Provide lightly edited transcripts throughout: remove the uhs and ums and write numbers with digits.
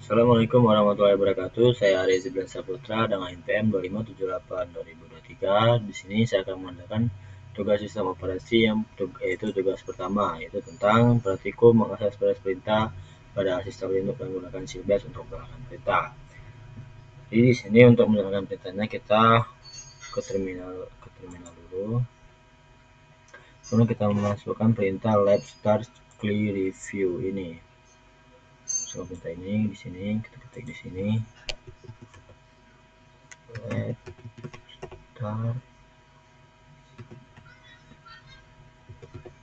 Assalamualaikum warahmatullahi wabarakatuh. Saya Rezi Bilan Saputra dengan NPM 2578-2023. Di sini saya akan mengerjakan tugas sistem operasi yaitu tugas pertama, yaitu tentang praktikum mengakses perintah pada sistem Linux dan menggunakan shellbash untuk menjalankan perintah. Jadi di sini untuk menjalankan perintahnya kita ke terminal dulu. Kemudian kita memasukkan perintah let start clear review ini. So, perintah ini di sini kita ketik di sini let start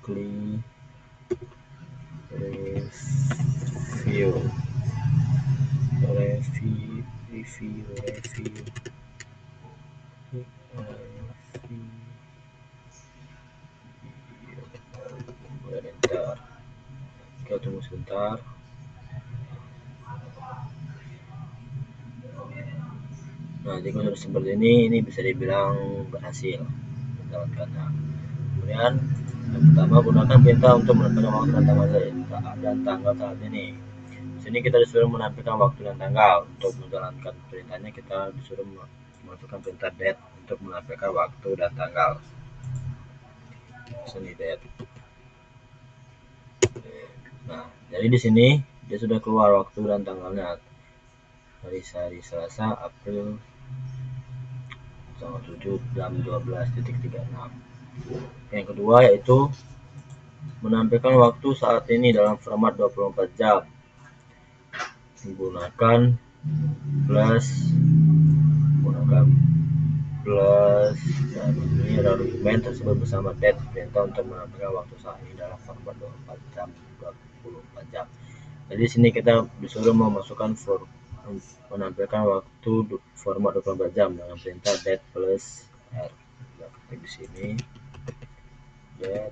clear review. Kemudian enter. Kita tunggu sebentar. Nah, jika sudah seperti ini bisa dibilang berhasil menjalankannya. Kemudian yang pertama, gunakan perintah untuk menentukan waktu dan tanggal saat ini. Di sini kita disuruh menampilkan waktu dan tanggal. Untuk menjalankan perintahnya kita disuruh memasukkan perintah date untuk menampilkan waktu dan tanggal. Di sini date. Nah, jadi di sini dia sudah keluar waktu dan tanggalnya. Hari Selasa, April tanggal 7 jam 12.36. Yang kedua yaitu menampilkan waktu saat ini dalam format 24 jam menggunakan plus dan ini argumen tersebut bersama date perintah untuk menampilkan waktu saat ini dalam format 24 jam. Jadi sini kita disuruh memasukkan menampilkan waktu format 24 jam dengan perintah date plus r. Kita ketik di sini date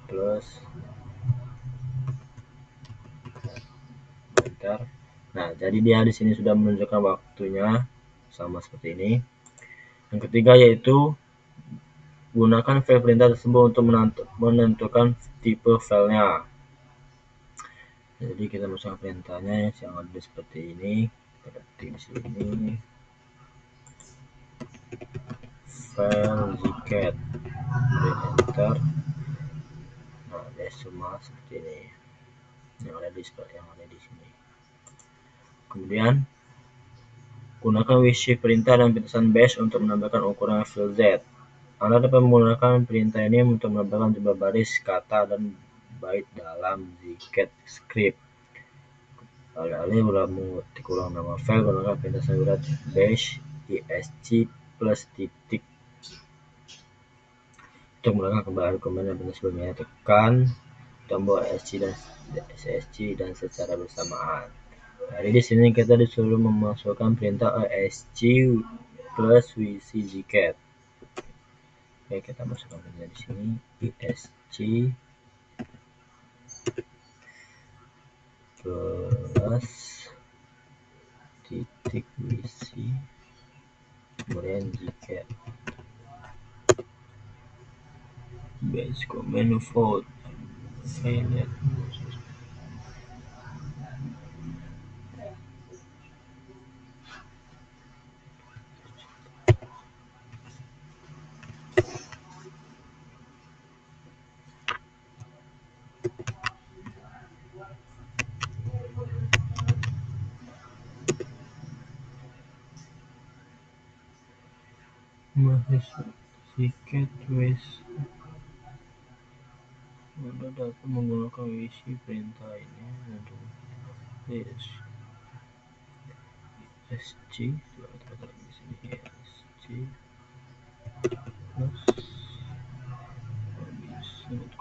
plus enter. Nah, jadi dia di sini sudah menunjukkan waktunya sama seperti ini. Yang ketiga yaitu gunakan file perintah tersebut untuk menentukan tipe filenya. Jadi kita masukkan perintahnya yang ada seperti ini. Kita ketik di sini file zcat, kemudian enter. Nah, dia semua seperti ini yang ada di sini. Kemudian gunakan WC perintah dan pintasan bash untuk menambahkan ukuran file Z. Anda dapat menggunakan perintah ini untuk menambahkan jumlah baris, kata, dan bait dalam zcat script. Alih-alih mengetik ulang nama file, gunakan perintah sayuran bash isc plus titik. Untuk melakukan kembali argumen dan perintah sebelumnya, tekan tombol SC dan secara bersamaan. Jadi di sini kita disuruh memasukkan perintah isc plus wc zcat. Oke, kita masukkan perintah di sini isc plus titik wc kemudian zcat base command vote failed. Zcat wes Anda dapat menggunakan WC perintah ini untuk SC di sini SC plus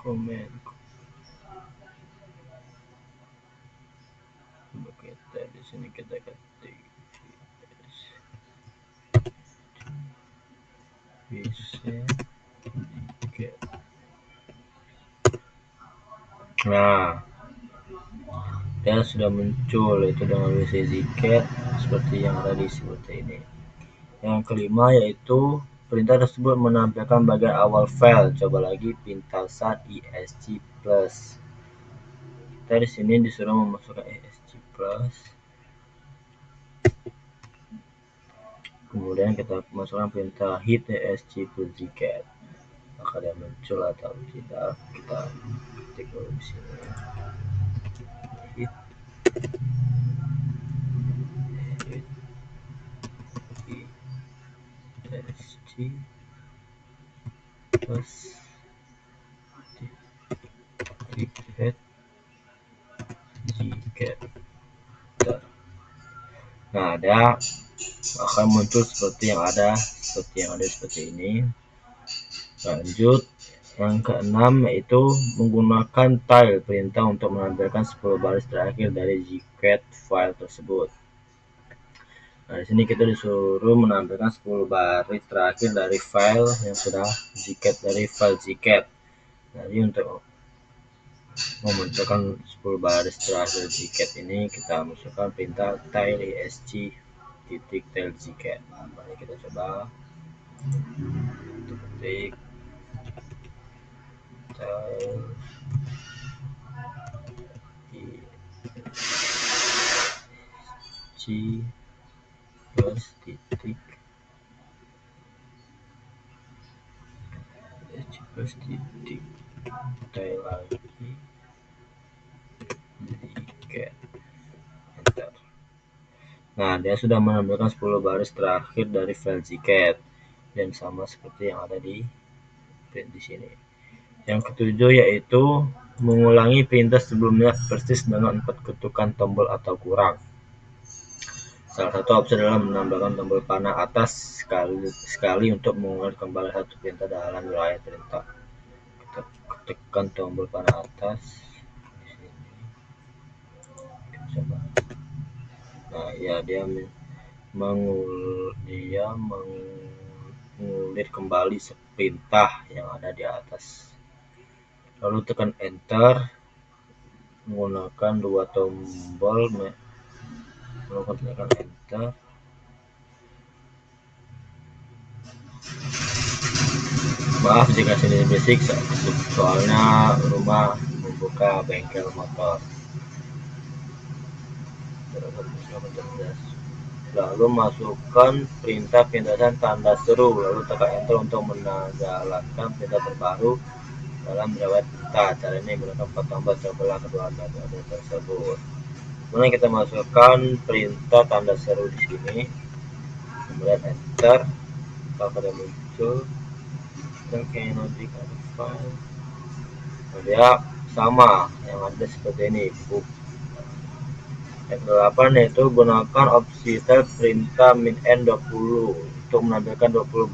command kita di sini kita ketik bisa. Nah, dia sudah muncul itu dengan WC zcat seperti yang ada di seperti ini. Yang kelima yaitu perintah tersebut menampilkan bagian awal file. Coba lagi pintasan isc plus. Kita di sini disuruh memasukkan isc plus kemudian kita masukkan perintah hit ESC Zcat, maka dia muncul atau tidak, kita ketik dulu di sini hit ESC plus hit Zcat. Nah, dia akan muncul seperti yang ada seperti ini. Lanjut, yang keenam yaitu menggunakan tile perintah untuk menampilkan 10 baris terakhir dari Zcat file tersebut. Nah, di sini kita disuruh menampilkan 10 baris terakhir dari file yang sudah Zcat, dari file Zcat. Jadi untuk memunculkan 10 baris terakhir Zcat ini, kita masukkan perintah tile esc titik tile Zcat. Mari kita coba ketik C plus titik C plus titik tile lagi Zcat, enter. Nah, dia sudah menampilkan 10 baris terakhir dari file Zcat dan sama seperti yang ada di sini. Yang ketujuh yaitu mengulangi perintah sebelumnya persis dengan 4 ketukan tombol atau kurang. Salah satu opsi adalah menambahkan tombol panah atas sekali untuk mengulang kembali satu perintah dalam wilayah perintah. Kita tekan tombol panah atas di sini. Kita coba. Nah, ya dia mengulir kembali perintah yang ada di atas. Lalu tekan enter menggunakan dua tombol, lalu tekan enter. Maaf jika sini berisik, soalnya rumah membuka bengkel motor. Lalu masukkan perintah pindahan tanda seru, lalu tekan enter untuk menjalankan perintah terbaru dalam riwayat perintah. Cara ini menggunakan 4 tombol sebelah kedua metode tersebut. Kemudian kita masukkan perintah tanda seru di sini, kemudian enter, maka muncul Canonic file. Dia sama yang ada seperti ini. Yang ke-8 yaitu gunakan opsi tab perintah min n 20 untuk menampilkan 20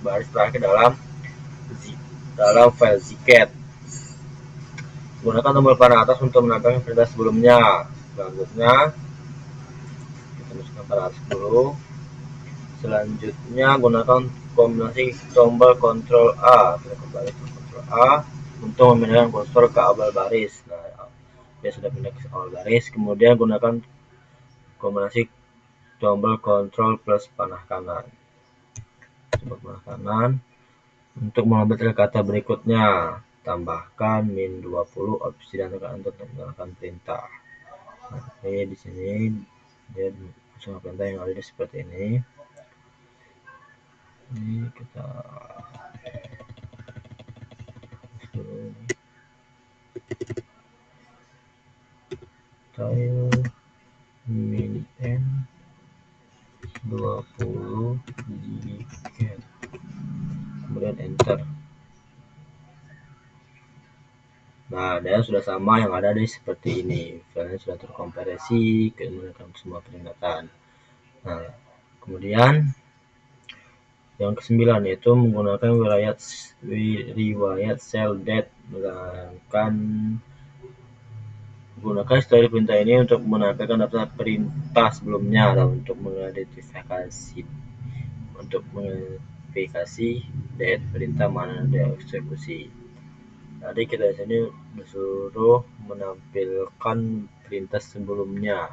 baris terakhir dalam file Zcat. Gunakan tombol panah atas untuk menampilkan perintah sebelumnya. Selanjutnya kita masukkan panah atas dulu. Selanjutnya gunakan kombinasi tombol Ctrl A. Kita kembali ke Ctrl A untuk memindahkan kursor ke awal baris. Nah, dia sudah pindah ke awal baris. Kemudian gunakan kombinasi tombol Ctrl plus panah kanan. Coba panah kanan. Untuk mengambil kata berikutnya, tambahkan min 20 opsi dan tekan untuk menggunakan perintah. Nah, ini di sini dia semua perintah yang ada seperti ini. Ini kita tile min n 20 Zcat, kemudian enter. Nah, dia sudah sama yang ada di seperti ini. Filenya sudah terkompresi menggunakan semua peringatan. Nah, kemudian yang ke-9 yaitu menggunakan riwayat cell date, menggunakan histori perintah ini untuk menampilkan daftar perintah sebelumnya dan untuk mengidentifikasi date perintah mana dieksekusi. Jadi kita di sini disuruh menampilkan perintah sebelumnya.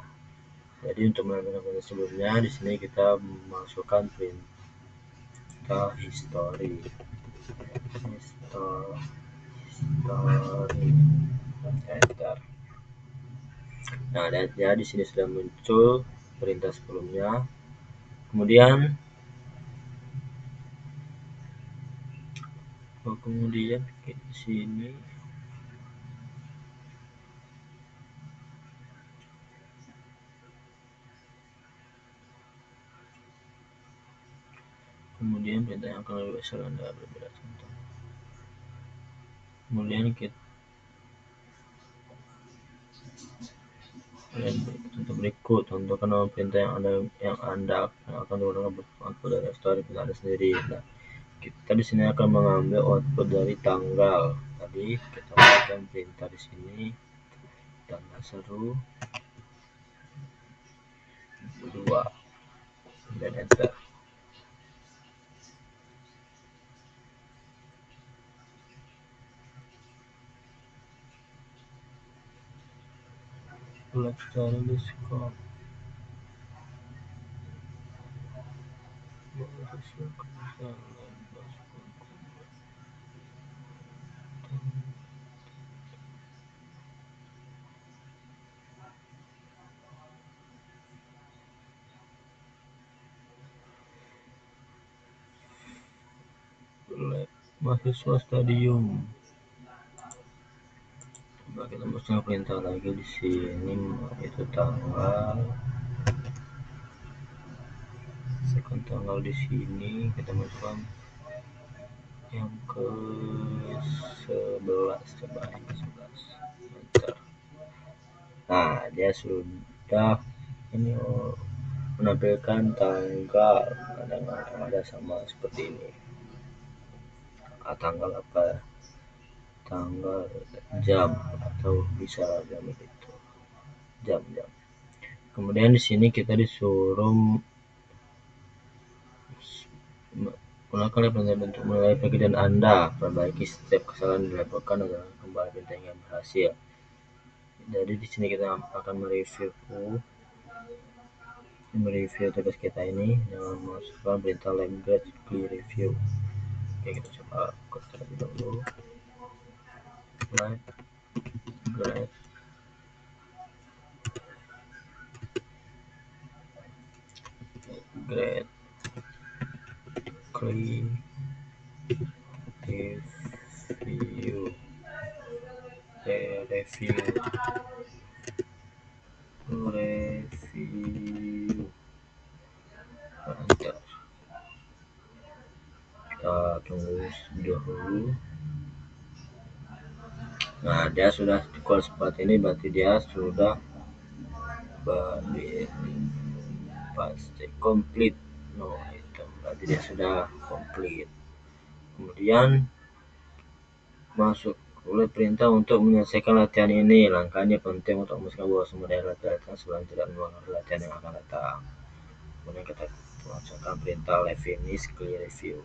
Jadi untuk menampilkan perintah sebelumnya, di sini kita masukkan perintah history, enter. Nah, dan ya di sini sudah muncul perintah sebelumnya. Kemudian kemudian di sini kemudian perintah yang akan lebih besar Anda berbeda contoh. Kemudian kita contoh berikut, contohkan nama perintah yang akan digunakan output dari restoran perintah Anda sendiri. Nah, kita di sini akan mengambil output dari tanggal. Tadi kita berikan perintah di sini tanggal seru 2 dan enter. Let's start this call. Mahasiswa stadium. Coba kita masukkan perintah lagi di sini, itu tanggal. Second tanggal di sini kita masukkan yang ke 11, coba yang ke 11. Enter. Nah, dia sudah ini menampilkan tanggal yang ada sama seperti ini. Tanggal apa? Tanggal, jam, atau bisa jam itu. Jam. Kemudian di sini kita disuruh gunakan perintah untuk menilai pekerjaan Anda. Perbaiki setiap kesalahan dilaporkan agar kembali perintah yang berhasil. Jadi di sini kita akan mereview tugas kita ini dengan memasukkan perintah language clear review. Oke, kita coba terlebih dahulu. Grade clear review. Enter. Kita tunggu dahulu. Nah, dia sudah call seperti ini, berarti dia sudah pasti complete. No item, berarti dia sudah complete. Kemudian masuk oleh perintah untuk menyelesaikan latihan ini. Langkahnya penting untuk memastikan bahwa semua daerah latihan sebelum tidak melanggar latihan yang akan datang. Kemudian kita masukkan perintah live finish clear review.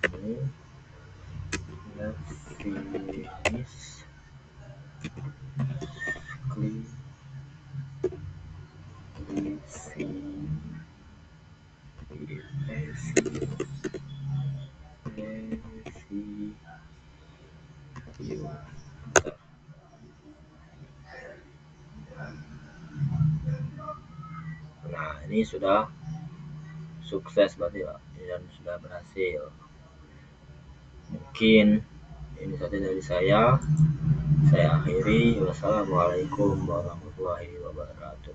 Ini live finish clear review. Nah, ini sudah sukses berarti Pak, dan sudah berhasil. Mungkin ini saja dari saya akhiri. Wassalamualaikum warahmatullahi wabarakatuh.